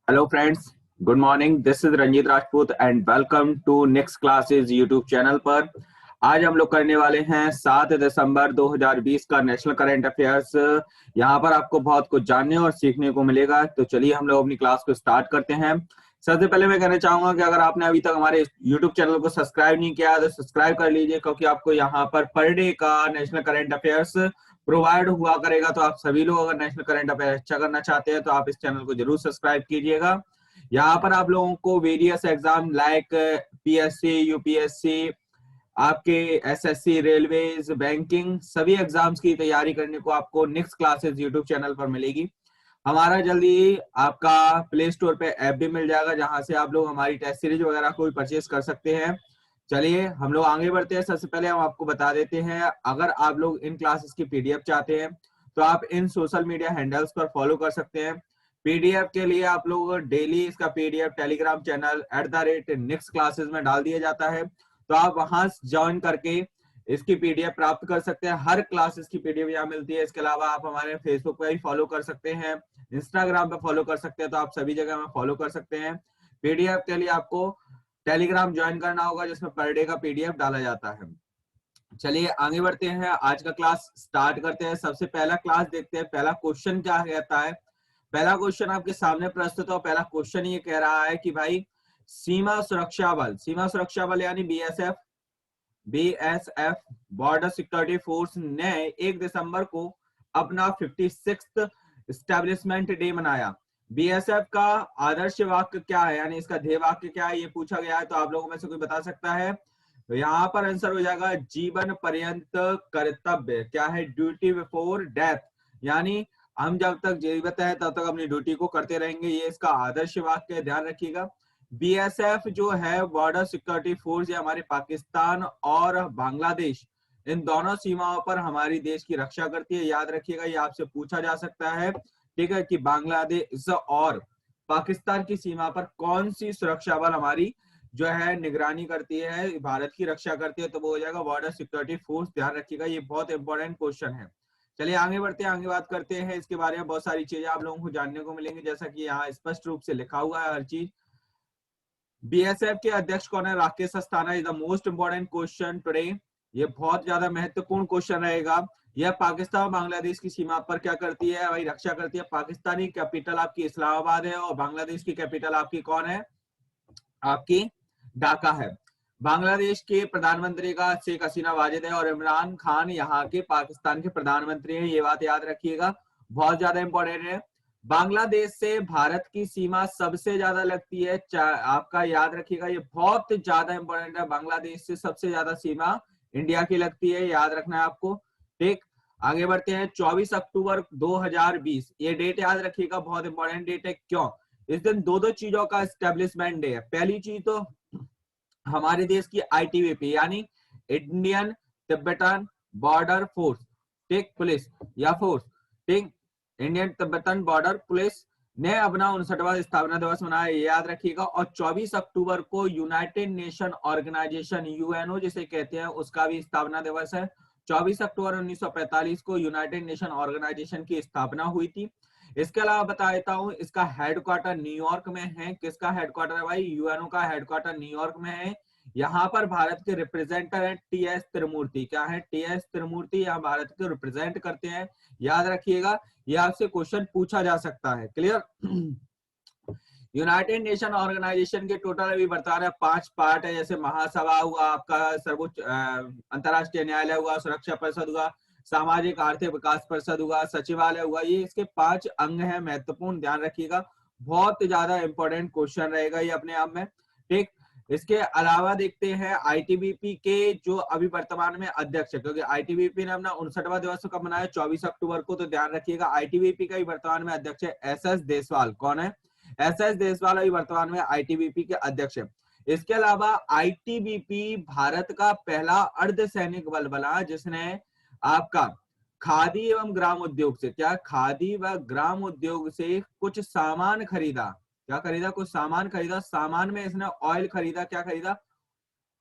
Hello friends, good morning. This is Ranjeet Rajput and welcome to Next Classes YouTube channel पर। आज हम लोग करने वाले हैं 7 दिसंबर 2020 का नेशनल करंट अफेयर्स। यहाँ पर आपको बहुत कुछ जानने और सीखने को मिलेगा। तो चलिए हम लोग अपनी क्लास को स्टार्ट करते हैं। सबसे पहले मैं कहना चाहूंगा कि अगर आपने अभी तक हमारे YouTube चैनल को सब्सक्राइब नहीं किया तो सब्सक्राइब कर लीजिए, क्योंकि आपको यहाँ पर डे का नेशनल करंट अफेयर्स प्रोवाइड हुआ करेगा। तो आप सभी लोग अगर नेशनल करंट अफेयर अच्छा करना चाहते हैं तो आप इस चैनल को जरूर सब्सक्राइब कीजिएगा। यहाँ पर आप लोगों को various exam like PSC, UPSC, आपके एसएससी, रेलवेज, बैंकिंग, सभी एग्जाम्स की तैयारी करने को आपको नेक्स्ट क्लासेस यूट्यूब चैनल पर मिलेगी। हमारा जल्दी आपका प्ले स्टोर पे ऐप भी मिल जाएगा, जहां से आप लोग हमारी टेस्ट सीरीज वगैरह को भी परचेज कर सकते हैं। चलिए हम लोग आगे बढ़ते हैं। सबसे पहले हम आपको बता देते हैं, अगर आप लोग इन क्लासेस की पीडीएफ चाहते हैं तो आप इन सोशल मीडिया हैंडल्स पर फॉलो कर सकते हैं। पीडीएफ के लिए आप लोग डेली इसका PDF Telegram channel @next classes में डाल दिया जाता है, तो आप वहां ज्वाइन करके इसकी पीडीएफ प्राप्त कर सकते हैं। हर क्लासेस की पीडीएफ यहाँ मिलती है। इसके अलावा आप हमारे फेसबुक पे भी फॉलो कर सकते हैं, इंस्टाग्राम पे फॉलो कर सकते हैं, तो आप सभी जगह में फॉलो कर सकते हैं। पीडीएफ के लिए आपको टेलीग्राम ज्वाइन करना होगा, जिसमें पर डे का पीडीएफ डाला जाता है। चलिए आगे बढ़ते हैं, आज का क्लास स्टार्ट करते हैं। सबसे पहला क्लास देखते हैं, पहला क्वेश्चन क्या कहता है। पहला क्वेश्चन आपके सामने प्रस्तुत है। पहला क्वेश्चन ये कह रहा है कि भाई सीमा सुरक्षा बल यानी बीएसएफ बॉर्डर सिक्योरिटी फोर्स ने 1 दिसंबर को अपना 56th एस्टेब्लिशमेंट डे मनाया। बीएसएफ का आदर्श वाक्य क्या है, यानी इसका ध्येय वाक्य क्या है, ये पूछा गया है। तो आप लोगों में से कोई बता सकता है? तो यहाँ पर आंसर हो जाएगा जीवन पर्यंत कर्तव्य। क्या है? ड्यूटी बिफोर डेथ, यानी हम जब तक जीवित है तब तक अपनी ड्यूटी को करते रहेंगे। ये इसका आदर्श वाक्य, ध्यान रखिएगा। बीएसएफ जो है बॉर्डर सिक्योरिटी फोर्स, ये हमारे पाकिस्तान और बांग्लादेश इन दोनों सीमाओं पर हमारी देश की रक्षा करती है। याद रखिएगा, ये आपसे पूछा जा सकता है, ठीक है, कि बांग्लादेश और पाकिस्तान की सीमा पर कौन सी सुरक्षा बल हमारी जो है निगरानी करती है, भारत की रक्षा करती है, तो वो हो जाएगा बॉर्डर सिक्योरिटी फोर्स। ध्यान रखिएगा, ये बहुत इंपॉर्टेंट क्वेश्चन है। चलिए आगे बढ़ते हैं, आगे बात करते हैं। इसके बारे में बहुत सारी चीजें आप लोगों को जानने को मिलेंगी, जैसा कि यहाँ स्पष्ट रूप से लिखा हुआ है हर चीज। बीएसएफ के अध्यक्ष कौन है? Rakesh Asthana is the most important question today. ये बहुत ज्यादा महत्वपूर्ण क्वेश्चन रहेगा। यह पाकिस्तान और बांग्लादेश की सीमा पर क्या करती है? भाई रक्षा करती है। पाकिस्तानी कैपिटल आपकी इस्लामाबाद है और बांग्लादेश की कैपिटल आपकी कौन है? आपकी ढाका है। बांग्लादेश के प्रधानमंत्री का शेख हसीना वाजिद है और इमरान खान यहाँ के पाकिस्तान के प्रधानमंत्री हैं। ये बात याद रखिएगा, बहुत ज्यादा इंपॉर्टेंट है। बांग्लादेश से भारत की सीमा सबसे ज्यादा लगती है, आपका याद रखिएगा, ये बहुत ज्यादा इंपॉर्टेंट है। बांग्लादेश से सबसे ज्यादा सीमा इंडिया की लगती है, याद रखना है आपको। ठीक, आगे बढ़ते हैं। 24 अक्टूबर 2020, ये डेट याद रखिएगा, बहुत इंपॉर्टेंट डेट है। क्यों? इस दिन दो चीजों का एस्टेब्लिशमेंट डे है। पहली चीज तो हमारे देश की आईटीबीपी यानी इंडियन तिब्बतन बॉर्डर फोर्स, ठीक, पुलिस या फोर्स, ठीक, इंडियन तिब्बतन बॉर्डर पुलिस ने अपना 59वां स्थापना दिवस मनाया, याद रखिएगा। और 24 अक्टूबर को यूनाइटेड नेशन ऑर्गेनाइजेशन यूएनओ जिसे कहते हैं, उसका भी स्थापना दिवस है। 24 अक्टूबर 1945 को यूनाइटेड नेशन ऑर्गेनाइजेशन की स्थापना हुई थी। इसके अलावा बता देता हूं, इसका हेडक्वार्टर न्यूयॉर्क में है। किसका हेडक्वार्टर है भाई? यूएनओ का हेडक्वार्टर न्यूयॉर्क में है। यहाँ पर भारत के रिप्रेजेंटर है टीएस त्रिमूर्ति। क्या है? टीएस त्रिमूर्ति यहाँ भारत को रिप्रेजेंट करते हैं, याद रखिएगा। ये आपसे क्वेश्चन पूछा जा सकता है, क्लियर। यूनाइटेड नेशन ऑर्गेनाइजेशन के टोटल अभी वर्तमान में 5 पार्ट है, जैसे महासभा हुआ, आपका सर्वोच्च अंतरराष्ट्रीय न्यायालय हुआ, सुरक्षा परिषद हुआ, सामाजिक आर्थिक विकास परिषद हुआ, सचिवालय हुआ। ये इसके 5 अंग हैं, महत्वपूर्ण, ध्यान रखिएगा। बहुत ज्यादा इंपॉर्टेंट क्वेश्चन रहेगा ये अपने आप में, ठीक। इसके अलावा देखते हैं आईटीबीपी के जो अभी वर्तमान में अध्यक्ष है, क्योंकि आईटीबीपी ने अपना 59वां दिवस कब मनाया? 24 अक्टूबर को। तो ध्यान रखिएगा, आईटीबीपी का ही वर्तमान में अध्यक्ष है एसएस देशवाल। कौन है? एसएस देशवाल अभी वर्तमान में आईटीबीपी के अध्यक्ष है। इसके अलावा आईटीबीपी भारत का पहला अर्धसैनिक बल बना जिसने आपका खादी एवं ग्राम उद्योग से, क्या, खादी व ग्राम उद्योग से कुछ सामान खरीदा। क्या खरीदा? कुछ सामान खरीदा। सामान में इसने ऑयल खरीदा। क्या खरीदा?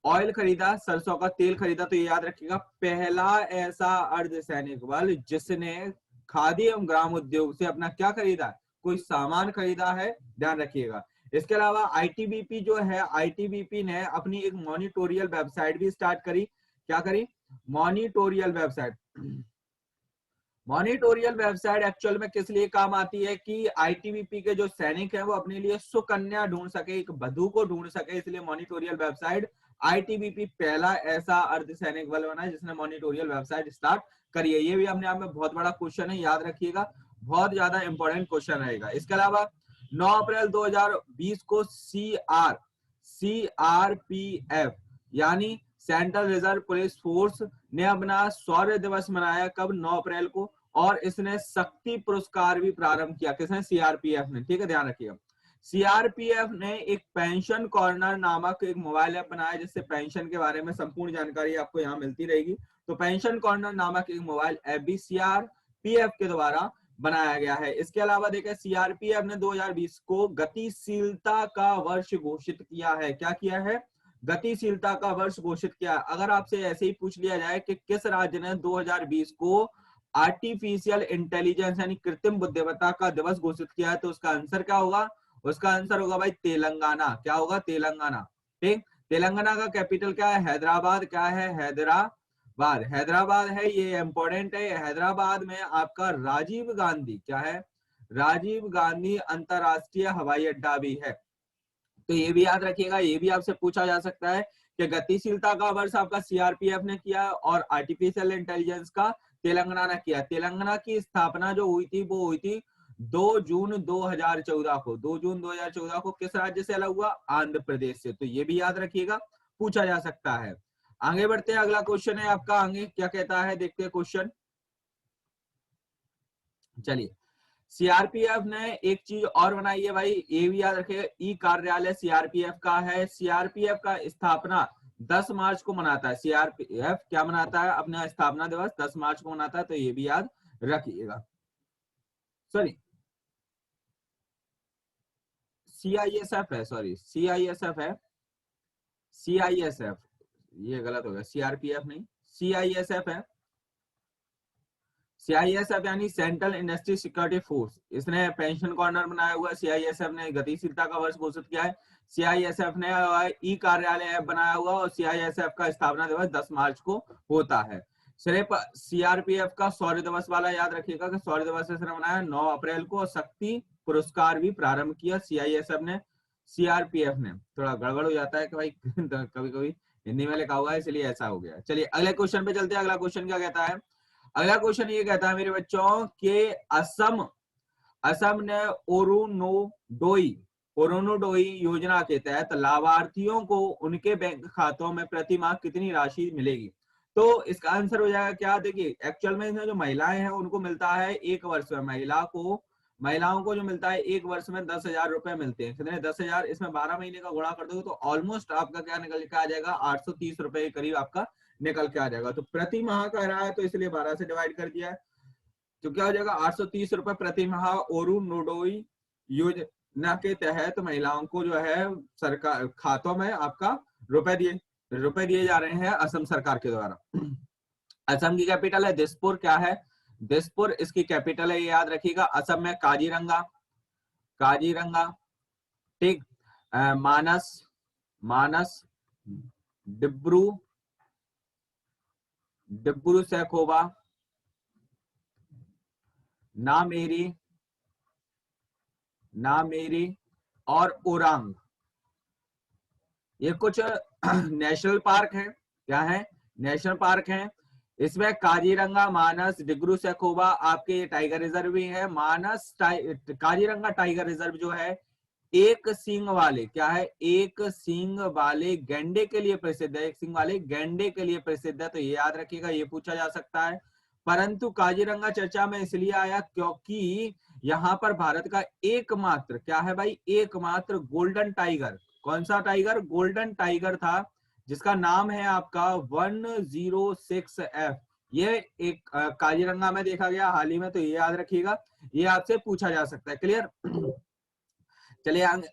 ऑयल खरीदा, सरसों का तेल खरीदा। तो ये याद रखिएगा, पहला ऐसा अर्धसैनिक बल जिसने खादी एवं ग्राम उद्योग से अपना क्या खरीदा? कोई सामान खरीदा है, ध्यान रखिएगा। इसके अलावा आईटीबीपी जो है, आईटीबीपी ने अपनी एक मॉनिटोरियल वेबसाइट भी स्टार्ट करी। क्या करी? Monitorial website. Monitorial website actual में किस लिए काम आती है कि आईटीबीपी के जो सैनिक हैं वो अपने लिए सुकन्या ढूंढ सके, एक वधू को ढूंढ सके, इसलिए मॉनिटोरियल वेबसाइट आईटीबीपी पहला ऐसा अर्धसैनिक बल बना है जिसने मॉनिटोरियल वेबसाइट स्टार्ट करी है। ये भी अपने आप में बहुत बड़ा क्वेश्चन है, याद रखिएगा, बहुत ज्यादा इंपॉर्टेंट क्वेश्चन रहेगा। इसके अलावा 9 अप्रैल 2020 को सीआरपीएफ यानी सेंट्रल रिजर्व पुलिस फोर्स ने अपना शौर्य दिवस मनाया। कब? 9 अप्रैल को। और इसने शक्ति पुरस्कार भी प्रारंभ किया। किसने? सीआरपीएफ ने। ठीक है, ध्यान रखिएगा। सीआरपीएफ ने एक पेंशन कॉर्नर नामक एक मोबाइल ऐप बनाया जिससे पेंशन के बारे में संपूर्ण जानकारी आपको यहाँ मिलती रहेगी। तो पेंशन कॉर्नर नामक एक मोबाइल ऐप भी सीआरपीएफ के द्वारा बनाया गया है। इसके अलावा देखिए सीआरपीएफ ने 2020 को गतिशीलता का वर्ष घोषित किया है। क्या किया है? गतिशीलता का वर्ष घोषित किया। अगर आपसे ऐसे ही पूछ लिया जाए कि किस राज्य ने 2020 को आर्टिफिशियल इंटेलिजेंस यानी कृत्रिम बुद्धिमत्ता का दिवस घोषित किया है, तो उसका आंसर क्या होगा? उसका आंसर होगा भाई तेलंगाना। क्या होगा? तेलंगाना। ठीक। तेलंगाना का कैपिटल क्या है? हैदराबाद। क्या है? हैदराबाद। हैदराबाद है, ये इंपॉर्टेंट है। हैदराबाद में आपका राजीव गांधी, क्या है? राजीव गांधी अंतरराष्ट्रीय हवाई अड्डा भी है। तो ये भी याद रखिएगा, ये भी आपसे पूछा जा सकता है कि गतिशीलता का वर्ष आपका सीआरपीएफ ने किया और आर्टिफिशियल इंटेलिजेंस का तेलंगाना ने किया। तेलंगाना की स्थापना जो हुई थी वो हुई थी 2 जून 2014 को। 2 जून 2014 को किस राज्य से अलग हुआ? आंध्र प्रदेश से। तो ये भी याद रखिएगा, पूछा जा सकता है। आगे बढ़ते हैं, अगला क्वेश्चन है आपका, आगे क्या कहता है देखते हैं क्वेश्चन। चलिए, सीआरपीएफ ने एक चीज और बनाई है भाई, ये भी याद रखिएगा, ई कार्यालय सीआरपीएफ का है। सीआरपीएफ का स्थापना 10 मार्च को मनाता है। सीआरपीएफ क्या मनाता है? अपना स्थापना दिवस 10 मार्च को मनाता है। तो ये भी याद रखिएगा। सॉरी, सीआईएसएफ है, सॉरी सीआईएसएफ है, सीआईएसएफ, ये गलत हो गया, सीआरपीएफ नहीं, सीआईएसएफ है। सीआईएसएफ यानी सेंट्रल इंडस्ट्री सिक्योरिटी फोर्स, इसने पेंशन कॉर्नर बनाया हुआ है। सीआईएसएफ ने गतिशीलता का वर्ष घोषित किया है। सीआईएसएफ ने ई कार्यालय ऐप बनाया हुआ और सीआईएसएफ का स्थापना दिवस 10 मार्च को होता है। सिर्फ सीआरपीएफ का शौर्य दिवस वाला याद रखिएगा कि शौर्य दिवस इसने मनाया 9 अप्रैल को और शक्ति पुरस्कार भी प्रारंभ किया सीआईएसएफ ने। सीआरपीएफ ने, थोड़ा गड़बड़ हो जाता है कि भाई कभी कभी हिंदी में लिखा हुआ है इसलिए ऐसा हो गया। चलिए अगले क्वेश्चन पे चलते हैं। अगला क्वेश्चन क्या कहता है? अगला क्वेश्चन ये कहता है मेरे बच्चों के असम ने ओरोनोडोई योजना के तहत लाभार्थियों को उनके बैंक खातों में प्रति माह कितनी राशि मिलेगी? तो इसका आंसर हो जाएगा क्या? देखिए एक्चुअल में इसमें जो महिलाएं हैं उनको मिलता है एक वर्ष में, महिलाओं को जो मिलता है एक वर्ष में 10,000 रुपए मिलते हैं। कितने? 10,000। इसमें 12 महीने का गुणा कर दोगे तो ऑलमोस्ट आपका क्या निकल के आ जाएगा? 830 रुपए के करीब आपका निकल के आ जाएगा। तो प्रति माह कह रहा है तो इसलिए 12 से डिवाइड कर दिया है, तो क्या हो जाएगा? 830 रुपए प्रति माह ओरुनोडोई योजना के तहत महिलाओं को जो है सरकार खातों में आपका रुपए दिए जा रहे हैं असम सरकार के द्वारा। असम की कैपिटल है दिसपुर। क्या है? दिसपुर इसकी कैपिटल है, ये याद रखिएगा। असम में काजीरंगा, ठीक, मानस, डिब्रू सैखोवा, नामेरी और ओरांग, ये कुछ नेशनल पार्क हैं। क्या है? नेशनल पार्क हैं। इसमें काजीरंगा, मानस, डिब्रू सैखोवा आपके टाइगर रिजर्व भी है। काजीरंगा टाइगर रिजर्व जो है एक सींग वाले, क्या है? एक सींग वाले गैंडे के लिए प्रसिद्ध है। एक सींग वाले गैंडे के लिए प्रसिद्ध है। तो ये याद रखिएगा, ये पूछा जा सकता है। परंतु काजीरंगा चर्चा में इसलिए आया क्योंकि यहाँ पर भारत का एकमात्र, क्या है भाई? एकमात्र गोल्डन टाइगर, कौन सा टाइगर? गोल्डन टाइगर था जिसका नाम है आपका 106F। ये एक काजीरंगा में देखा गया हाल ही में। तो ये याद रखिएगा, ये आपसे पूछा जा सकता है। क्लियर? चलिए आगे।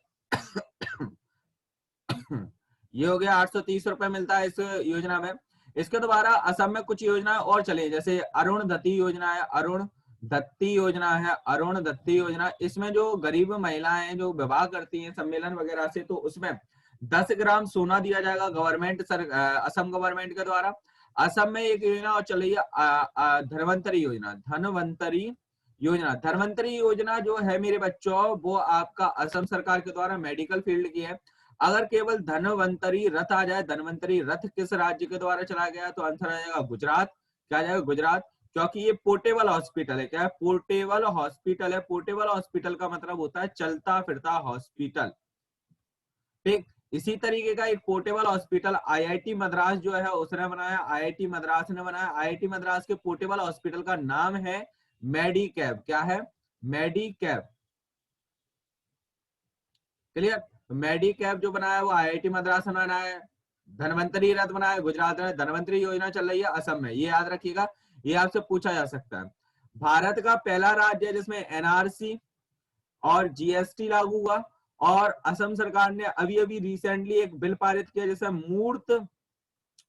ये हो गया 830 रुपए मिलता है इस योजना में। इसके द्वारा असम में कुछ योजना और चले, जैसे अरुणधति योजना है। दत्ती योजना है, अरुण दत्ती योजना। इसमें जो गरीब महिलाएं हैं जो विवाह करती हैं सम्मेलन वगैरह से, तो उसमें 10 ग्राम सोना दिया जाएगा गवर्नमेंट असम गवर्नमेंट के द्वारा। असम में एक योजना और चल रही है धनवंतरी योजना। धनवंतरी योजना, धनवंतरी योजना जो है मेरे बच्चों, वो आपका असम सरकार के द्वारा मेडिकल फील्ड की है। अगर केवल धनवंतरी रथ आ जाए, धनवंतरी रथ किस राज्य के द्वारा चला गया, तो आंसर आ जाएगा गुजरात। क्या आ जाएगा? गुजरात। क्योंकि ये पोर्टेबल हॉस्पिटल है। क्या है? पोर्टेबल हॉस्पिटल है। पोर्टेबल हॉस्पिटल का मतलब होता है चलता फिरता हॉस्पिटल। ठीक, इसी तरीके का एक पोर्टेबल हॉस्पिटल आईआईटी मद्रास जो है उसने बनाया, आईआईटी मद्रास ने बनाया। आईआईटी मद्रास के पोर्टेबल हॉस्पिटल का नाम है मेडिकैब। क्या है? मेडिकैब। क्लियर? मेडिकैब जो बनाया वो आईआईटी मद्रास ने बनाया है। धनवंतरी रथ बनाया गुजरात में। धनवंतरी योजना चल रही है असम में, ये याद रखिएगा, ये आपसे पूछा जा सकता है। भारत का पहला राज्य है जिसमें एनआरसी और जीएसटी लागू हुआ, और असम सरकार ने अभी अभी रिसेंटली एक बिल पारित किया जिसमें मूर्त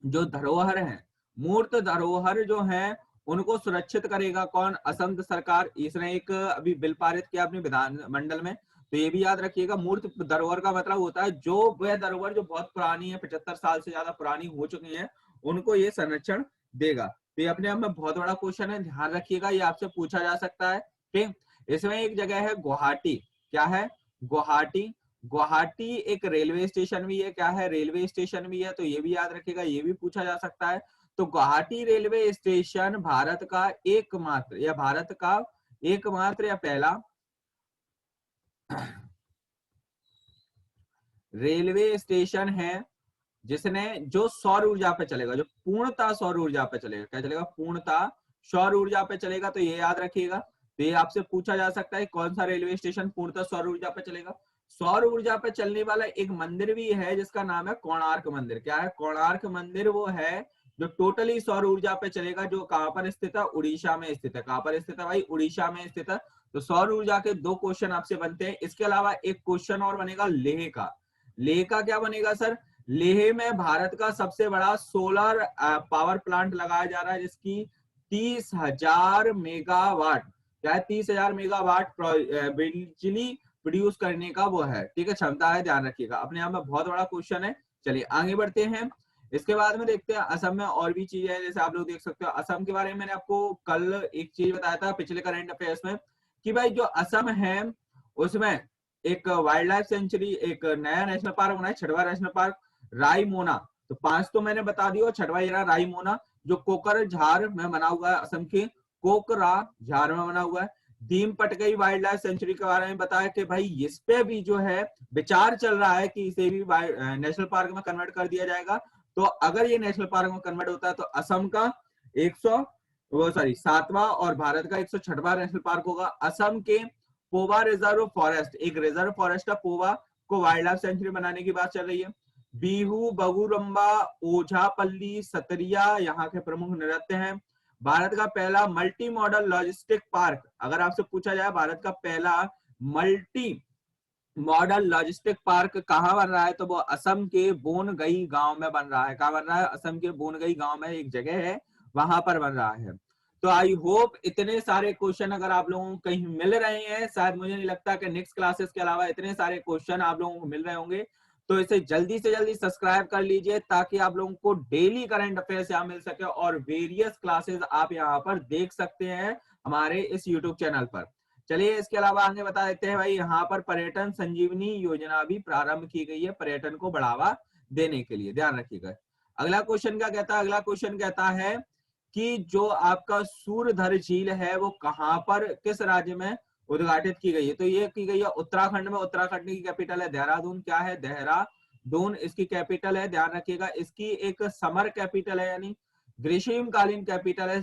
जो धरोहर है, मूर्त धरोहर जो है उनको सुरक्षित करेगा कौन? असम सरकार। इसने एक अभी बिल पारित किया अपने विधान मंडल में। तो ये भी याद रखिएगा, मूर्त धरोहर का मतलब होता है जो वह धरोहर जो बहुत पुरानी है, 75 साल से ज्यादा पुरानी हो चुकी है, उनको ये संरक्षण देगा। तो ये अपने आप में बहुत बड़ा क्वेश्चन है, ध्यान रखिएगा, ये आपसे पूछा जा सकता है। ठीक, इसमें एक जगह है गुवाहाटी। क्या है? गुवाहाटी। गुवाहाटी एक रेलवे स्टेशन भी है। क्या है? रेलवे स्टेशन भी है। तो ये भी याद रखिएगा, ये भी पूछा जा सकता है। तो गुवाहाटी रेलवे स्टेशन भारत का एकमात्र या पहला रेलवे स्टेशन है जिसने जो सौर ऊर्जा पे चलेगा, जो पूर्णतः सौर ऊर्जा पे चलेगा। क्या चलेगा? पूर्णतः सौर ऊर्जा पे चलेगा। तो ये याद रखिएगा। तो ये आपसे पूछा जा सकता है कौन सा रेलवे स्टेशन पूर्णतः सौर ऊर्जा पे चलेगा। सौर ऊर्जा पे चलने वाला एक मंदिर भी है जिसका नाम है कोणार्क मंदिर। क्या है? कोणार्क मंदिर वो है जो टोटली सौर ऊर्जा पे चलेगा, जो कहां पर स्थित है? उड़ीसा में स्थित है। कहां पर स्थित है भाई? उड़ीसा में स्थित है। तो सौर ऊर्जा के 2 क्वेश्चन आपसे बनते हैं। इसके अलावा एक क्वेश्चन और बनेगा लेह का। लेह का क्या बनेगा सर? लेह में भारत का सबसे बड़ा सोलर पावर प्लांट लगाया जा रहा है जिसकी 30,000 मेगावाट, क्या है? 30,000 मेगावाट बिजली प्रोड्यूस करने का वो है। ठीक है, क्षमता है, ध्यान रखिएगा, अपने आप में बहुत बड़ा क्वेश्चन है। चलिए आगे बढ़ते हैं। इसके बाद में देखते हैं असम में और भी चीजें हैं, जैसे आप लोग देख सकते हो असम के बारे में मैंने आपको कल एक चीज बताया था पिछले करंट अफेयर्स में, कि भाई जो असम है उसमें एक वाइल्ड लाइफ सेंचुरी, एक नया नेशनल पार्क बना है, 6वां नेशनल पार्क रायमोना। तो 5 तो मैंने बता दिया, 6वां ये रहा रायमोना, जो कोकराझार में बना हुआ है, असम के कोकराझार में बना हुआ है। दीम पटकई वाइल्ड लाइफ सेंचुरी के बारे में बताया कि भाई इस पे भी जो है विचार चल रहा है कि इसे भी नेशनल पार्क में कन्वर्ट कर दिया जाएगा। तो अगर ये नेशनल पार्क में कन्वर्ट होता है तो असम का 7वां और भारत का 106वां नेशनल पार्क होगा। असम के पोवा रिजर्व फॉरेस्ट, एक रिजर्व फॉरेस्ट है पोवा, को वाइल्ड लाइफ सेंचुरी बनाने की बात चल रही है। बिहू, बगुरम्बा, ओझापल्ली, सतरिया यहाँ के प्रमुख नृत्य हैं। भारत का पहला मल्टी मॉडल लॉजिस्टिक पार्क, अगर आपसे पूछा जाए भारत का पहला मल्टी मॉडल लॉजिस्टिक पार्क कहाँ बन रहा है, तो वो असम के बोनगई गांव में बन रहा है। कहाँ बन रहा है? असम के बोनगई गांव में एक जगह है, वहां पर बन रहा है। तो आई होप इतने सारे क्वेश्चन अगर आप लोगों को कहीं मिल रहे हैं, शायद मुझे नहीं लगता कि नेक्स्ट क्लासेस के अलावा इतने सारे क्वेश्चन आप लोगों को मिल रहे होंगे, तो इसे जल्दी से जल्दी सब्सक्राइब कर लीजिए ताकि आप लोगों को डेली करंट अफेयर्स यहाँ मिल सके और वेरियस क्लासेस आप यहाँ पर देख सकते हैं हमारे इस यूट्यूब चैनल पर। चलिए इसके अलावा आगे बता देते हैं भाई, यहाँ पर पर्यटन संजीवनी योजना भी प्रारंभ की गई है पर्यटन को बढ़ावा देने के लिए, ध्यान रखिएगा। अगला क्वेश्चन क्या कहता है? अगला क्वेश्चन कहता है कि जो आपका सूरधर झील है वो कहां पर, किस राज्य में उद्घाटित की गई है? तो ये की गई है उत्तराखंड में। उत्तराखंड की कैपिटल है देहरादून। क्या है? देहरादून इसकी कैपिटल है, ध्यान रखिएगा। इसकी एक समर कैपिटल है, यानी ग्रीष्मकालीन कैपिटल है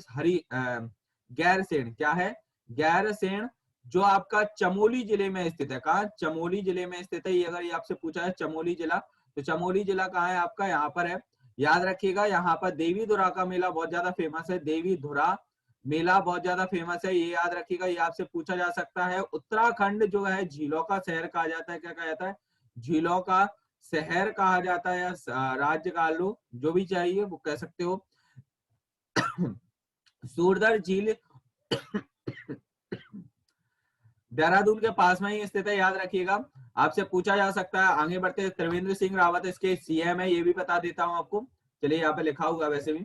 गैरसेन। क्या है? गैरसेन, जो आपका चमोली जिले में स्थित है। कहा? चमोली जिले में स्थित है। ये अगर ये आपसे पूछा है चमोली जिला, तो चमोली जिला कहाँ है आपका? यहाँ पर है, याद रखिएगा। यहाँ पर देवी धुरा का मेला बहुत ज्यादा फेमस है, देवी धुरा मेला बहुत ज्यादा फेमस है, ये याद रखिएगा। ये आपसे पूछा जा सकता है। उत्तराखंड जो है झीलों का शहर कहा जाता है। क्या कहा जाता है? झीलों का शहर कहा जाता है, या राज्य का लो, जो भी चाहिए वो कह सकते हो। सूरधर झील देहरादून के पास में ही स्थित है, याद रखिएगा, आपसे पूछा जा सकता है। आगे बढ़ते हैं, त्रिवेंद्र सिंह रावत इसके सीएम है, ये भी बता देता हूं आपको। चलिए यहाँ पे लिखा हुआ वैसे भी।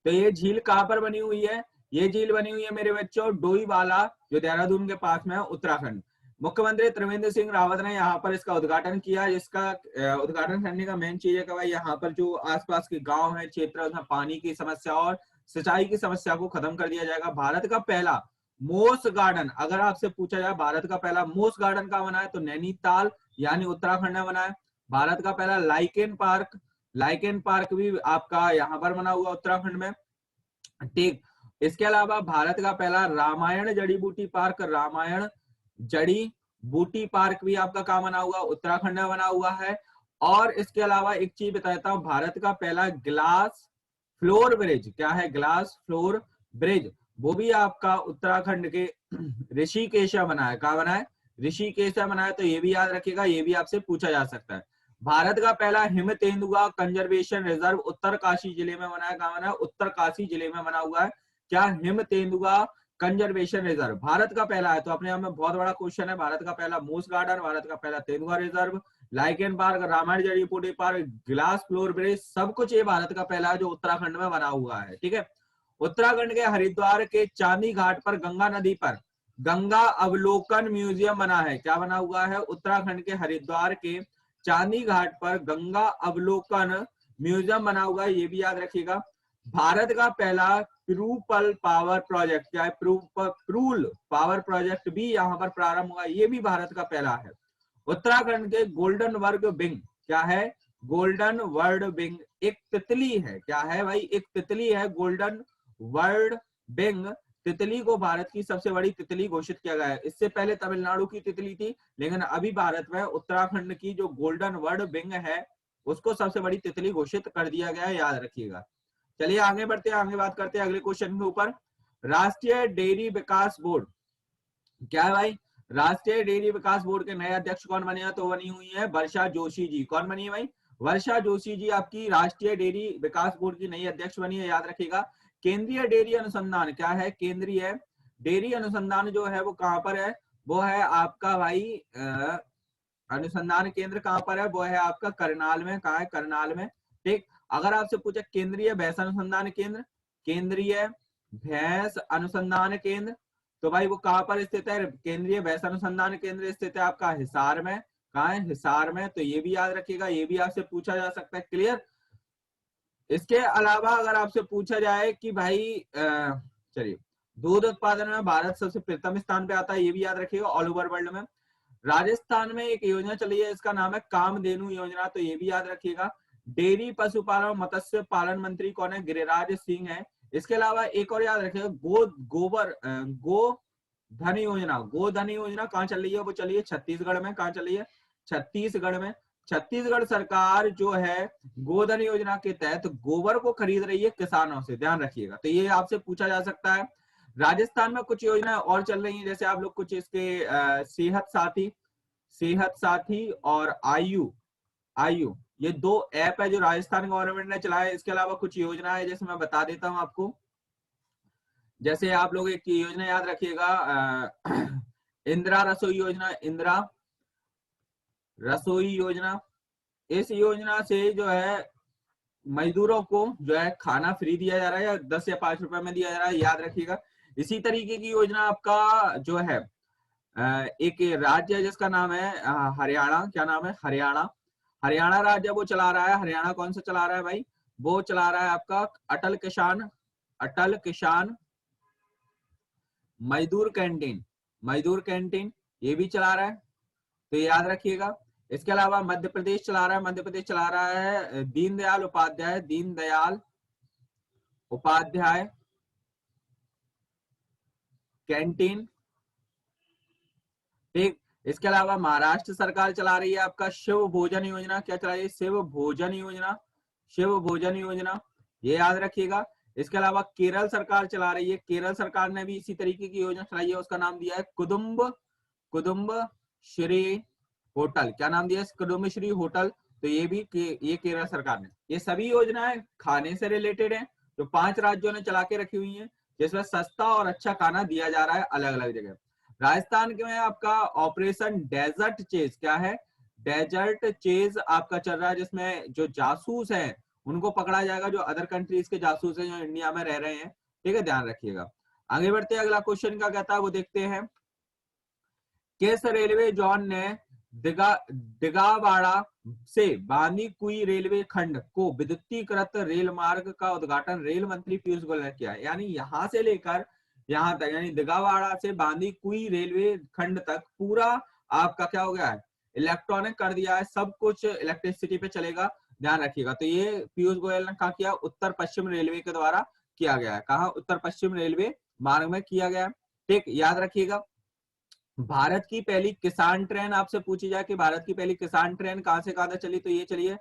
तो ये झील कहाँ पर बनी हुई है? ये झील बनी हुई है मेरे बच्चों डोईवाला, जो देहरादून के पास में है, उत्तराखंड। मुख्यमंत्री त्रिवेंद्र सिंह रावत ने यहाँ पर इसका उद्घाटन किया। इसका उद्घाटन करने का मेन चीज है कि भाई यहाँ पर जो आसपास के गांव है, क्षेत्र है, उसमें पानी की समस्या और सिंचाई की समस्या को खत्म कर दिया जाएगा। भारत का पहला मोस गार्डन, अगर आपसे पूछा जाए भारत का पहला मोस गार्डन कहाँ बना है, तो नैनीताल यानी उत्तराखंड में बना है। भारत का पहला लाइकेन पार्क भी आपका यहाँ पर बना हुआ उत्तराखंड में, ठीक। इसके अलावा भारत का पहला रामायण जड़ी बूटी पार्क भी आपका कहाँ बना हुआ, उत्तराखंड में बना हुआ है। और इसके अलावा एक चीज बताता हूँ, भारत का पहला ग्लास फ्लोर ब्रिज, क्या है, ग्लास फ्लोर ब्रिज, वो भी आपका उत्तराखंड के ऋषिकेश में बना है। कहाँ बना है? ऋषिकेश में बना है। तो ये भी याद रखिएगा, ये भी आपसे पूछा जा सकता है। भारत का पहला हिम तेंदुआ कंजर्वेशन रिजर्व उत्तरकाशी जिले में बना है। कहाँ बना है? उत्तरकाशी जिले में बना हुआ है। क्या? हिम तेंदुआ कंजर्वेशन रिजर्व भारत का पहला है। तो अपने आप में बहुत बड़ा क्वेश्चन है। भारत का पहला मूस गार्डन, भारत का पहला तेंदुआ रिजर्व, लाइकेन पार्क, रामायण जड़ी बूटी पार्क, ग्लास फ्लोर ब्रिज, सब कुछ ये भारत का पहला है जो उत्तराखंड में बना हुआ है, ठीक है। उत्तराखंड के हरिद्वार के चांदी घाट पर गंगा नदी पर गंगा अवलोकन म्यूजियम बना है। क्या बना हुआ है? उत्तराखंड के हरिद्वार के चांदी घाट पर गंगा अवलोकन म्यूजियम बना हुआ है, ये भी याद रखिएगा। भारत का पहला प्रूपल पावर प्रोजेक्ट, क्या है, प्रूल पावर प्रोजेक्ट भी यहाँ पर प्रारंभ हुआ, ये भी भारत का पहला है। उत्तराखंड के गोल्डन वर्ग बिंग, क्या है? गोल्डन वर्ड बिंग एक तितली है। क्या है भाई? एक तितली है, गोल्डन वर्ड बिंग। तितली को भारत की सबसे बड़ी तितली घोषित किया गया है। इससे पहले तमिलनाडु की तितली थी, लेकिन अभी भारत में उत्तराखंड की जो गोल्डन वर्ड बिंग है उसको सबसे बड़ी तितली घोषित कर दिया गया है, याद रखिएगा। चलिए आगे बढ़ते हैं, आगे बात करते हैं अगले क्वेश्चन के ऊपर। राष्ट्रीय डेयरी विकास बोर्ड, क्या है भाई? राष्ट्रीय डेयरी विकास बोर्ड के नए अध्यक्ष कौन बने हैं? तो बनी हुई है वर्षा जोशी जी। कौन बनी है भाई? वर्षा जोशी जी आपकी राष्ट्रीय डेयरी विकास बोर्ड की नई अध्यक्ष बनी है, याद रखिएगा। केंद्रीय डेयरी अनुसंधान, क्या है? केंद्रीय डेयरी अनुसंधान जो है वो कहां पर है? वो है आपका भाई अनुसंधान केंद्र कहां पर है? वो है आपका करनाल में। कहा है? करनाल में, ठीक। अगर आपसे पूछे केंद्रीय भैंस अनुसंधान केंद्र, केंद्रीय भैंस अनुसंधान केंद्र, तो भाई वो कहां पर स्थित है? केंद्रीय भैंस अनुसंधान केंद्र स्थित है आपका हिसार में। कहा है? हिसार में। तो ये भी याद रखिएगा, ये भी आपसे पूछा जा सकता है, क्लियर। इसके अलावा अगर आपसे पूछा जाए कि भाई चलिए, दूध उत्पादन में भारत सबसे प्रथम स्थान पे आता है, ये भी याद रखिएगा ऑल ओवर वर्ल्ड में। राजस्थान में एक योजना चली है, इसका नाम है कामधेनु योजना, तो ये भी याद रखिएगा। डेयरी पशुपालन और मत्स्य पालन मंत्री कौन है? गिरिराज सिंह है। इसके अलावा एक और याद रखिएगा, गोधन योजना कहाँ चल रही है? वो चली है छत्तीसगढ़ में। कहाँ चली है? छत्तीसगढ़ में। छत्तीसगढ़ सरकार जो है गोधन योजना के तहत गोबर को खरीद रही है किसानों से, ध्यान रखिएगा। तो ये आपसे पूछा जा सकता है। राजस्थान में कुछ योजनाएं और चल रही हैं, जैसे आप लोग कुछ इसके सेहत साथी और आयु ये दो ऐप है जो राजस्थान गवर्नमेंट ने चलाया है। इसके अलावा कुछ योजना है, जैसे मैं बता देता हूं आपको। जैसे आप लोग एक योजना याद रखिएगा, इंदिरा रसोई योजना, इंदिरा रसोई योजना। इस योजना से जो है मजदूरों को जो है खाना फ्री दिया जा रहा है, या 10 या 5 रुपए में दिया जा रहा है, याद रखिएगा। इसी तरीके की योजना आपका जो है एक राज्य है जिसका नाम है हरियाणा। क्या नाम है? हरियाणा। हरियाणा राज्य वो चला रहा है। हरियाणा कौन सा चला रहा है भाई? वो चला रहा है आपका अटल किसान मजदूर कैंटीन ये भी चला रहा है, तो ये याद रखिएगा। इसके अलावा मध्य प्रदेश चला रहा है दीनदयाल उपाध्याय कैंटीन, ठीक। इसके अलावा महाराष्ट्र सरकार चला रही है आपका शिव भोजन योजना। क्या चला रही है? शिव भोजन योजना, ये याद रखिएगा। इसके अलावा केरल सरकार चला रही है, केरल सरकार ने भी इसी तरीके की योजना चलाई है, उसका नाम दिया है कुदुम्ब श्री होटल। क्या नाम दिया है? कुदुम्ब श्री होटल। तो ये भी ये केरल सरकार ने, ये सभी योजनाएं खाने से रिलेटेड है, जो 5 राज्यों ने चला के रखी हुई है, जिसमें सस्ता और अच्छा खाना दिया जा रहा है अलग अलग जगह। राजस्थान के में आपका ऑपरेशन डेजर्ट चेज क्या है, डेजर्ट चेज आपका चल रहा है, जिसमें जो जासूस हैं उनको पकड़ा जाएगा, जो अदर कंट्रीज के जासूस हैं जो इंडिया में रह रहे हैं। ठीक है, ध्यान रखिएगा। आगे बढ़ते हैं, अगला क्वेश्चन क्या कहता है वो देखते हैं। किस रेलवे जोन ने दिगावाड़ा से बांदीकुई रेलवे खंड को विद्युतीकृत रेल मार्ग का उद्घाटन रेल मंत्री पीयूष गोयल ने किया है। यानी यहां से लेकर यहां तक, यानी दिगावाड़ा से बांदीकुई रेलवे खंड तक पूरा आपका क्या हो गया है, इलेक्ट्रॉनिक कर दिया है, सब कुछ इलेक्ट्रिसिटी पे चलेगा। ध्यान रखिएगा। तो ये पीयूष गोयल ने कहा किया, उत्तर पश्चिम रेलवे के द्वारा किया गया है। कहा, उत्तर पश्चिम रेलवे मार्ग में किया गया। ठीक, याद रखिएगा। भारत की पहली किसान ट्रेन आपसे पूछी जाए कि भारत की पहली किसान ट्रेन कहां से कहां तक चली, तो ये चलिए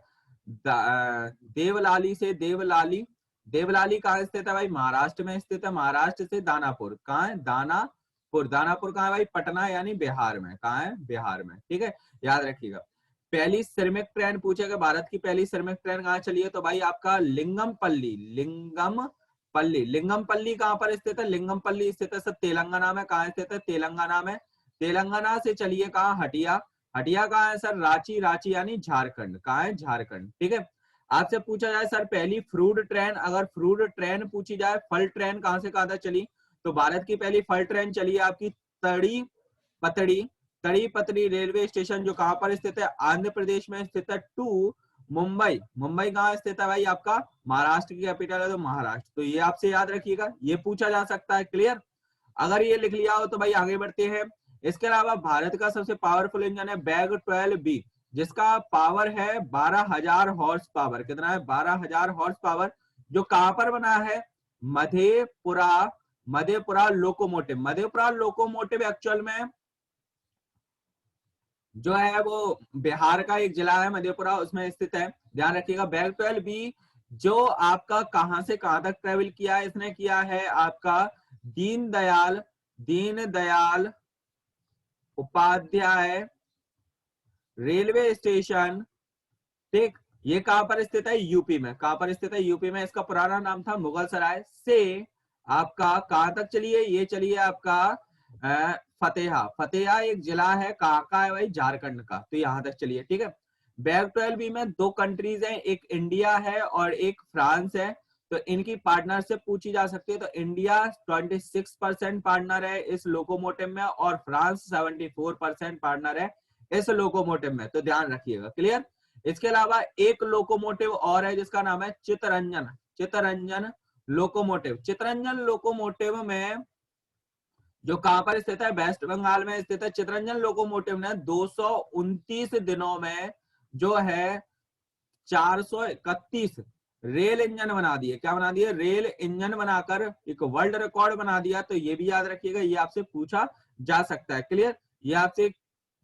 देवलाली से देवलाली। देवलाली कहाँ स्थित है भाई, महाराष्ट्र में स्थित है। महाराष्ट्र से दानापुर, कहाँ है, दानापुर। दानापुर कहाँ है भाई, पटना यानी बिहार में। कहाँ है, बिहार में। ठीक है, याद रखिएगा। पहली श्रमिक ट्रेन पूछेगा, भारत की पहली श्रमिक ट्रेन कहाँ चली है, तो भाई आपका लिंगमपल्ली। लिंगमपल्ली कहाँ पर स्थित है, लिंगमपल्ली स्थित है सर तेलंगाना में। कहाँ स्थित है, तेलंगाना में। तेलंगाना से चलिए कहाँ, हटिया। हटिया कहाँ है सर, रांची। रांची यानी झारखंड। कहाँ है, झारखंड। ठीक है, आपसे पूछा जाए सर पहली फ्रूट ट्रेन, अगर फ्रूट ट्रेन पूछी जाए, फल ट्रेन कहां से कहां तक चली, तो भारत की पहली फल ट्रेन चली है आपकी तड़ी पतड़ी। तड़ी पतड़ी रेलवे स्टेशन जो कहां पर स्थित है, आंध्र प्रदेश में स्थित है, टू मुंबई। मुंबई कहाँ स्थित है भाई आपका, महाराष्ट्र की कैपिटल है तो महाराष्ट्र। तो ये आपसे याद रखिएगा, ये पूछा जा सकता है। क्लियर, अगर ये लिख लिया हो तो भाई आगे बढ़ते हैं। इसके अलावा भारत का सबसे पावरफुल इंजन है बैग 12B, जिसका पावर है 12,000 हॉर्स पावर। कितना है, 12,000 हॉर्स पावर। जो कहां पर बना है, Madhepura. Madhepura locomotive. Madhepura locomotive actual में जो है वो बिहार का एक जिला है मधेपुरा, उसमें स्थित है। ध्यान रखिएगा। बैग 12B जो आपका कहां से कहां तक ट्रेवल किया है, इसने किया है आपका दीनदयाल उपाध्याय रेलवे स्टेशन। ठीक, ये कहां पर स्थित है, यूपी में। कहां पर स्थित है, यूपी में। इसका पुराना नाम था मुगल सराय। से आपका कहां तक चलिए, ये चलिए आपका फतेहा। फतेहा एक जिला है, कहां का है भाई, झारखंड का। तो यहां तक चलिए। ठीक है, बैग 12B में दो कंट्रीज हैं, एक इंडिया है और एक फ्रांस है। तो इनकी पार्टनरशिप पूछी जा सकती है, तो इंडिया 26% पार्टनर है इस लोकोमोटिव में, और फ्रांस 74% पार्टनर है इस लोकोमोटिव में। तो ध्यान रखिएगा। क्लियर, इसके अलावा एक लोकोमोटिव और है जिसका नाम है चितरंजन। चितरंजन लोकोमोटिव। चितरंजन लोकोमोटिव में जो कहां पर स्थित है, वेस्ट बंगाल में स्थित है। चितरंजन लोकोमोटिव ने 229 दिनों में जो है 431 रेल इंजन बना दिए। क्या बना दिए, रेल इंजन बनाकर एक वर्ल्ड रिकॉर्ड बना दिया। तो ये भी याद रखिएगा, ये आपसे पूछा जा सकता है। क्लियर, ये आपसे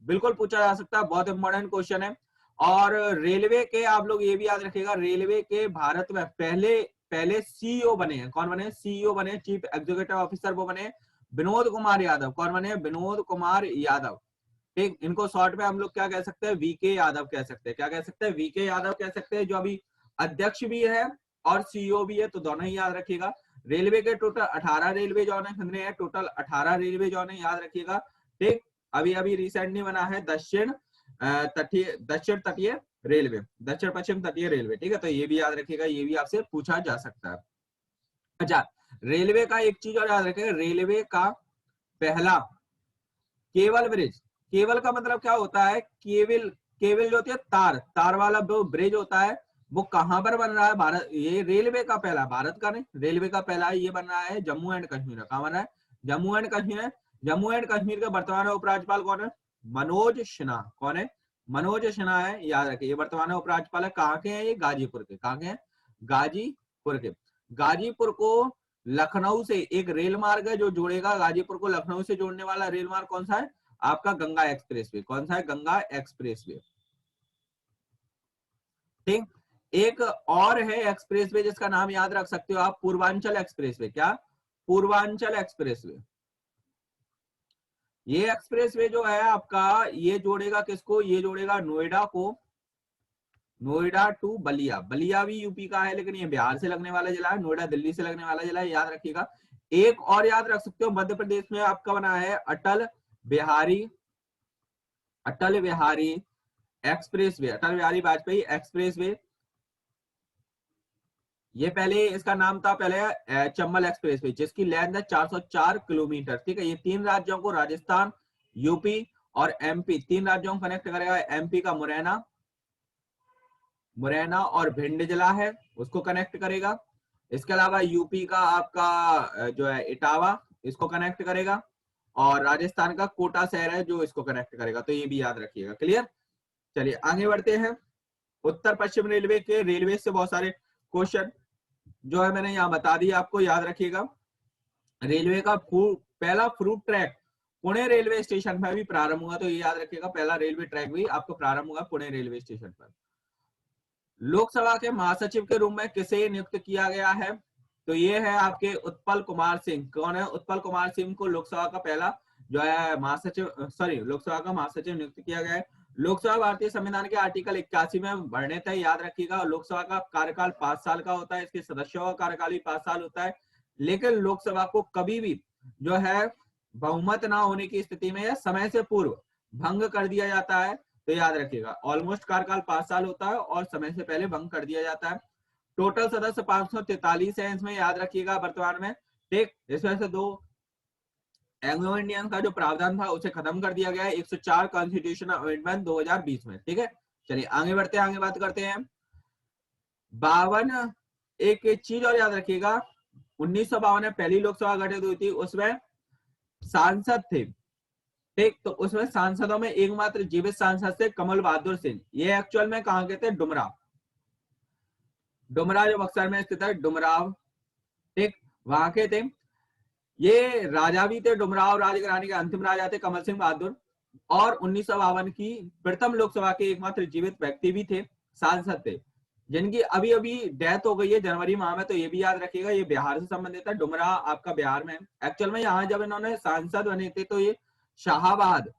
बिल्कुल पूछा जा सकता है, बहुत इंपॉर्टेंट क्वेश्चन है। और रेलवे के आप लोग ये भी याद रखिएगा, रेलवे के भारत में पहले सीईओ बने हैं। कौन बने, सीईओ बने, चीफ एग्जीक्यूटिव ऑफिसर, वो बने विनोद कुमार यादव। कौन बने, विनोद कुमार यादव। ठीक, इनको शॉर्ट में हम लोग क्या कह सकते हैं, वीके यादव कह सकते हैं। क्या कह सकते हैं, वीके यादव कह सकते हैं, जो अभी अध्यक्ष भी है और सीईओ भी है। तो दोनों ही याद रखिएगा। रेलवे के टोटल 18 रेलवे जोन कितने हैं, टोटल 18 रेलवे जोन है, याद रखिएगा। ठीक, अभी अभी रिसेंटली बना है दक्षिण तटीय रेलवे, दक्षिण पश्चिम तटीय रेलवे। ठीक है, तो ये भी याद रखिएगा, ये भी आपसे पूछा जा सकता है। अच्छा, रेलवे का एक चीज और याद रखिएगा, रेलवे का पहला केबल ब्रिज। केबल का मतलब क्या होता है, केबल। केबल जो होती है तार वाला जो ब्रिज होता है, वो कहां पर बन रहा है, भारत। ये रेलवे का पहला, भारत का नहीं, रेलवे का पहला ये बन रहा है जम्मू एंड कश्मीर। कहां बन रहा है, जम्मू एंड कश्मीर। जम्मू एंड कश्मीर के वर्तमान उपराज्यपाल कौन है, मनोज सिन्हा। कौन है, मनोज सिन्हा है, याद रखिए। ये वर्तमान उपराज्यपाल है, कहाँ के हैं ये, गाजीपुर के। कहाँ के हैं, गाजीपुर के। गाजीपुर को लखनऊ से एक रेल मार्ग है जो जोड़ेगा, गाजीपुर को लखनऊ से जोड़ने वाला रेल मार्ग कौन सा है आपका, गंगा एक्सप्रेसवे। कौन सा है, गंगा एक्सप्रेसवे। ठीक, एक और है एक्सप्रेसवे जिसका नाम याद रख सकते हो आप, पूर्वांचल एक्सप्रेसवे। क्या, पूर्वांचल एक्सप्रेसवे। ये एक्सप्रेसवे जो है आपका, ये जोड़ेगा किसको, ये जोड़ेगा नोएडा को, नोएडा टू बलिया। बलिया भी यूपी का है, लेकिन ये बिहार से लगने वाला जिला है। नोएडा दिल्ली से लगने वाला जिला है, याद रखिएगा। एक और याद रख सकते हो, मध्य प्रदेश में आपका बना है अटल बिहारी अटल बिहारी एक्सप्रेसवे, अटल बिहारी वाजपेयी एक्सप्रेसवे। ये पहले इसका नाम था पहले चंबल एक्सप्रेसवे, जिसकी लेंथ है 404 किलोमीटर। ठीक है, ये 3 राज्यों को, राजस्थान, यूपी और एमपी, 3 राज्यों को कनेक्ट करेगा। एमपी का मुरैना और भिंड जिला है, उसको कनेक्ट करेगा। इसके अलावा यूपी का आपका जो है इटावा, इसको कनेक्ट करेगा। और राजस्थान का कोटा शहर है जो इसको कनेक्ट करेगा। तो ये भी याद रखिएगा। क्लियर, चलिए आगे बढ़ते हैं। उत्तर पश्चिम रेलवे के रेलवे से बहुत सारे क्वेश्चन जो है मैंने यहाँ बता दिया, आपको याद रखिएगा। रेलवे का पहला fruit track Pune railway station पर भी प्रारंभ हुआ, तो ये याद रखिएगा, पहला रेलवे ट्रैक भी आपको प्रारंभ हुआ पुणे रेलवे स्टेशन पर। लोकसभा के महासचिव के रूप में किसे नियुक्त किया गया है? तो ये है आपके उत्पल कुमार सिंह। कौन है? उत्पल कुमार सिंह को लोकसभा का पहला जो है लोकसभा का महासचिव नियुक्त किया गया है। लोकसभा भारतीय संविधान के आर्टिकल 81 में वर्णित है, याद रखिएगा। लोकसभा का कार्यकाल 5 साल का होता है, इसके सदस्यों का कार्यकाल भी 5 साल होता है। लेकिन लोकसभा को कभी भी जो है बहुमत ना होने की स्थिति में या समय से पूर्व भंग कर दिया जाता है। तो याद रखिएगा, ऑलमोस्ट कार्यकाल 5 साल होता है और समय से पहले भंग कर दिया जाता है। टोटल सदस्य 543 है इसमें, याद रखिएगा वर्तमान में। ठीक, इसमें से 2 एंग्लो इंडियन का जो प्रावधान था उसे खत्म कर दिया गया है 104 कॉन्स्टिट्यूशनल अमेंडमेंट 2020 में। ठीक है, चलिए आगे बढ़ते हैं, आगे बात करते हैं। 52 एक चीज और याद रखिएगा, 1952 में पहली लोकसभा गठित हुई थी, उसमें सांसद थे। ठीक, तो उसमें सांसदों में एकमात्र जीवित सांसद थे कमल बहादुर सिंह। ये एक्चुअल में कहां के थे? डुमराव जो बक्सर में स्थित है, डुमराव। ठीक, वहां के थे। ये राजा भी थे, डुमराव राजघराने के अंतिम राजा थे कमल सिंह बहादुर। और 1952 की प्रथम लोकसभा के एकमात्र जीवित व्यक्ति भी थे, सांसद थे, जिनकी अभी अभी डेथ हो गई है जनवरी माह में। तो ये भी याद रखिएगा, ये बिहार से संबंधित है। डुमरा आपका बिहार में। एक्चुअल में यहाँ जब इन्होंने सांसद बने थे तो ये शाहाबाद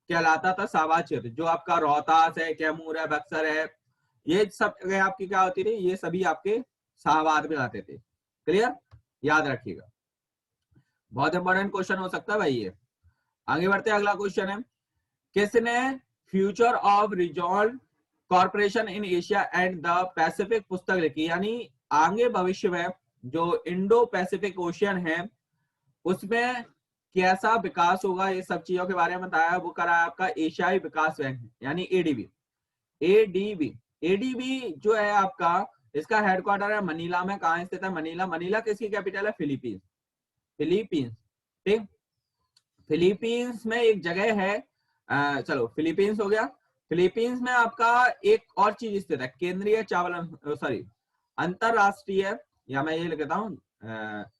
कहलाता था। शाहबाद क्षेत्र जो आपका रोहतास है, कैमूर है, बक्सर है, ये सब जगह आपकी क्या होती थी? ये सभी आपके शाहबाद में आते थे। क्लियर, याद रखिएगा, बहुत इंपॉर्टेंट क्वेश्चन हो सकता है भाई ये। आगे बढ़ते हैं, अगला क्वेश्चन है, किसने future of resolve corporation in Asia and the Pacific पुस्तक लिखी? यानी आगे भविष्य में जो इंडो पैसिफिक ओशियन है उसमें कैसा विकास होगा, ये सब चीजों के बारे में बताया। वो करा है आपका एशियाई विकास बैंक, यानी एडीबी जो है आपका, इसका हेडक्वार्टर है मनीला में। कहां स्थित है? मनीला किसकी कैपिटल है? फिलीपींस। ठीक, फिलीपींस में एक जगह है, चलो फिलीपींस हो गया। फिलीपींस में आपका एक और चीज स्थित है, केंद्रीय अंतरराष्ट्रीय, या मैं ये लिखता हूँ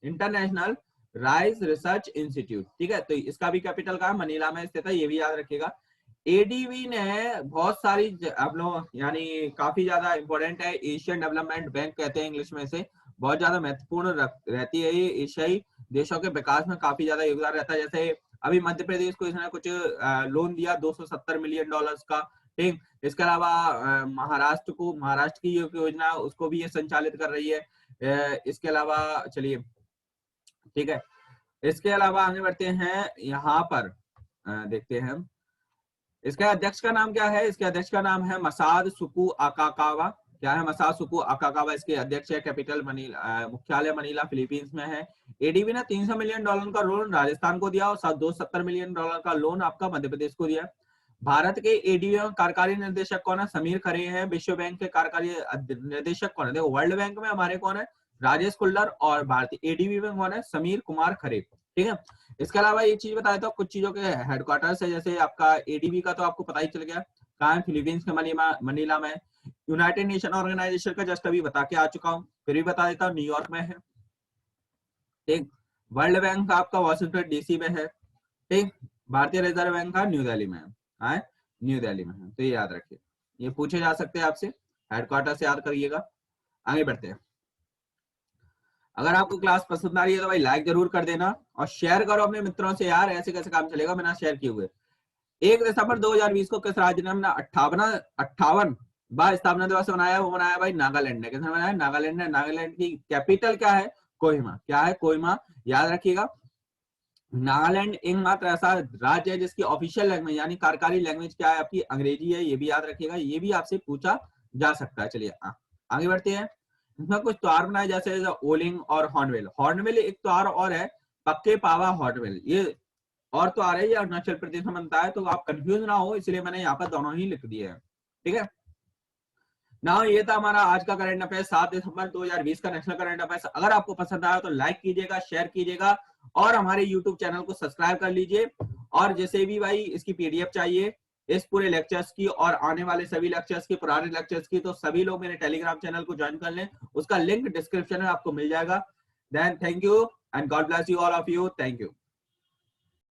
इंटरनेशनल राइस रिसर्च इंस्टीट्यूट। ठीक है, तो इसका भी कैपिटल कहाँ? मनीला में स्थित है, ये भी याद रखिएगा। एडीबी ने बहुत सारी आप लोग, यानी काफी ज्यादा इंपॉर्टेंट है, एशियन डेवलपमेंट बैंक कहते हैं इंग्लिश में से, बहुत ज्यादा महत्वपूर्ण रहती है ये। एशियाई देशों के विकास में काफी ज्यादा योगदान रहता है। जैसे अभी मध्य प्रदेश को इसने कुछ लोन दिया $270 मिलियन का। ठीक, इसके अलावा महाराष्ट्र की योजना, उसको भी ये संचालित कर रही है। इसके अलावा चलिए, ठीक है, इसके अलावा आगे बढ़ते हैं, यहाँ पर देखते हैं इसके अध्यक्ष का नाम क्या है। इसके अध्यक्ष का नाम है मसाद सुकू अकाकावा। क्या है? मसाद सुकू अकाकावा इसके अध्यक्ष है। कैपिटल मुख्यालय मनीला फिलीपींस में है। एडीबी ने $300 मिलियन का लोन राजस्थान को दिया और $270 मिलियन का लोन आपका मध्य प्रदेश को दिया। भारत के एडीबी कार्यकारी निर्देशक कौन है? समीर खरे हैं। विश्व बैंक के कार्यकारी निर्देशक कौन है? देखो, वर्ल्ड बैंक में हमारे कौन है? राजेश कुल्लर। और भारतीय एडीबी में कौन है? समीर कुमार खरे। ठीक है, इसके अलावा ये चीज बता देता हूँ, कुछ चीजों के हेडक्वार्टर्स है। जैसे आपका एडीबी का तो आपको पता ही चल गया कहाँ है, फिलीपींस के मनीला में। यूनाइटेड नेशन ऑर्गेनाइजेशन का जस्ट अभी बता के आ चुका हूँ, फिर भी बता देता हूँ, न्यूयॉर्क में है। ठीक, वर्ल्ड बैंक आपका वॉशिंगटन डीसी में है। ठीक, भारतीय रिजर्व बैंक का न्यू दिल्ली में है, न्यू दिल्ली में है। तो ये याद रखिए, ये पूछे जा सकते हैं आपसे, हेडक्वार्टर से याद करिएगा। आगे बढ़ते हैं। अगर आपको क्लास पसंद आ रही है तो भाई लाइक जरूर कर देना और शेयर करो अपने मित्रों से। यार ऐसे कैसे काम चलेगा बिना शेयर किए हुए। 1 दिसंबर 2020 को किस राज्य ने अपना 58वां स्थापना दिवस मनाया? वो मनाया भाई नागालैंड ने। किसने मनाया? नागालैंड ने। नागालैंड की कैपिटल क्या है? कोहिमा। क्या है? कोहिमा, याद रखिएगा। नागालैंड एकमात्र ऐसा राज्य है जिसकी ऑफिशियल लैंग्वेज यानी कार्यकारी लैंग्वेज क्या है आपकी, अंग्रेजी है। ये भी याद रखिएगा, ये भी आपसे पूछा जा सकता है। चलिए आगे बढ़ते हैं। इसमें कुछ त्योहार बनाए जैसे ओलिंग और हॉर्नबिल। हॉर्नबिल एक त्योहार और है, पक्के पावा हॉर्नबिल, ये और त्योहार है, ये अरुणाचल प्रदेश में बनता है। तो आप कंफ्यूज ना हो, इसलिए मैंने यहाँ पर दोनों ही लिख दिए हैं। ठीक है ना, ये था हमारा आज का करंट अफेयर 7 दिसंबर 2020 का नेशनल करंट अफेयर। अगर आपको पसंद आया तो लाइक कीजिएगा, शेयर कीजिएगा और हमारे यूट्यूब चैनल को सब्सक्राइब कर लीजिए। और जैसे भी भाई इसकी पीडीएफ चाहिए इस पूरे लेक्चर्स की और आने वाले सभी लेक्चर्स की, पुराने लेक्चर्स की, तो सभी लोग मेरे टेलीग्राम चैनल को ज्वाइन कर लें, उसका लिंक डिस्क्रिप्शन में आपको मिल जाएगा। Then thank you and God bless you all of you. Thank you.